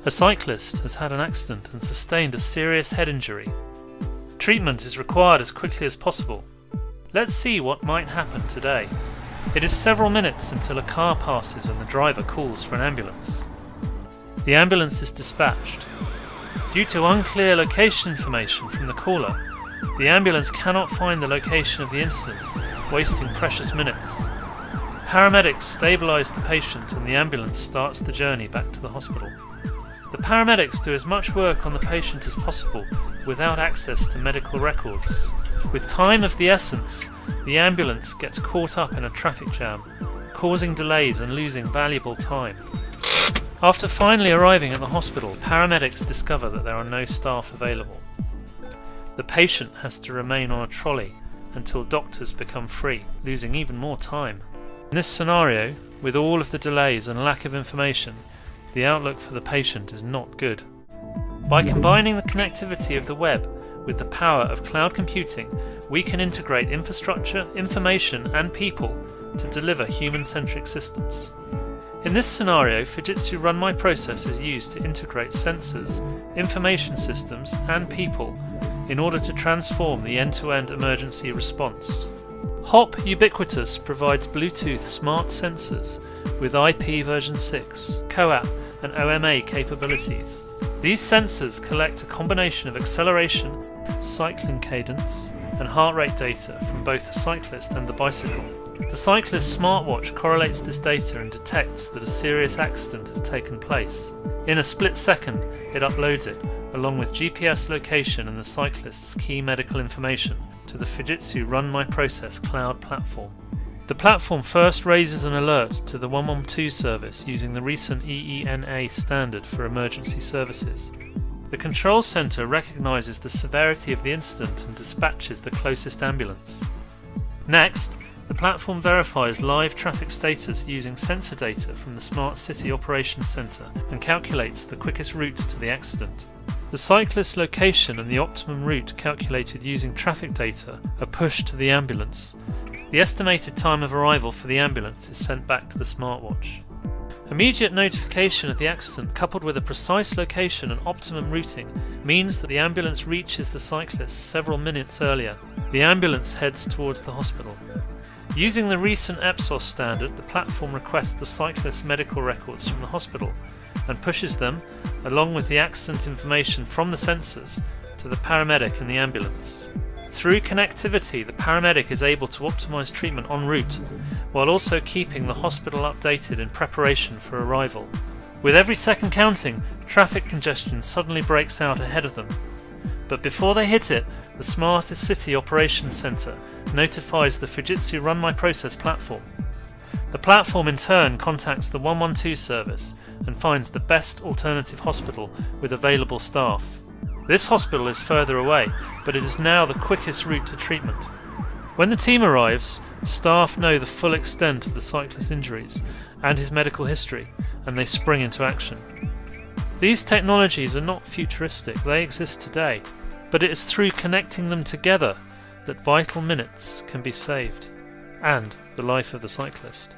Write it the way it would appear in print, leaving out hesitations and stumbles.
A cyclist has had an accident and sustained a serious head injury. Treatment is required as quickly as possible. Let's see what might happen today. It is several minutes until a car passes and the driver calls for an ambulance. The ambulance is dispatched. Due to unclear location information from the caller, the ambulance cannot find the location of the incident, wasting precious minutes. Paramedics stabilise the patient and the ambulance starts the journey back to the hospital. The paramedics do as much work on the patient as possible without access to medical records. With time of the essence, the ambulance gets caught up in a traffic jam, causing delays and losing valuable time. After finally arriving at the hospital, paramedics discover that there are no staff available. The patient has to remain on a trolley until doctors become free, losing even more time. In this scenario, with all of the delays and lack of information, the outlook for the patient is not good. By combining the connectivity of the web with the power of cloud computing, we can integrate infrastructure, information and people to deliver human-centric systems. In this scenario, Fujitsu Run My Process is used to integrate sensors, information systems and people in order to transform the end-to-end emergency response. HOP Ubiquitous provides Bluetooth smart sensors with IP version 6, COAP and OMA capabilities. These sensors collect a combination of acceleration, cycling cadence and heart rate data from both the cyclist and the bicycle. The cyclist's smartwatch correlates this data and detects that a serious accident has taken place. In a split second, it uploads it, along with GPS location and the cyclist's key medical information, to the Fujitsu Run My Process cloud platform. The platform first raises an alert to the 112 service using the recent EENA standard for emergency services. The control center recognizes the severity of the incident and dispatches the closest ambulance. Next, the platform verifies live traffic status using sensor data from the Smart City Operations Center and calculates the quickest route to the accident. The cyclist's location and the optimum route calculated using traffic data are pushed to the ambulance. The estimated time of arrival for the ambulance is sent back to the smartwatch. Immediate notification of the accident coupled with a precise location and optimum routing means that the ambulance reaches the cyclist several minutes earlier. The ambulance heads towards the hospital. Using the recent EPSOS standard, the platform requests the cyclist's medical records from the hospital and pushes them, along with the accident information from the sensors, to the paramedic and the ambulance. Through connectivity, the paramedic is able to optimize treatment en route, while also keeping the hospital updated in preparation for arrival. With every second counting, traffic congestion suddenly breaks out ahead of them. But before they hit it, the Smart City Operations Center notifies the Fujitsu Run My Process platform. The platform in turn contacts the 112 service and finds the best alternative hospital with available staff. This hospital is further away, but it is now the quickest route to treatment. When the team arrives, staff know the full extent of the cyclist's injuries and his medical history, and they spring into action. These technologies are not futuristic, they exist today, but it is through connecting them together that vital minutes can be saved, and the life of the cyclist.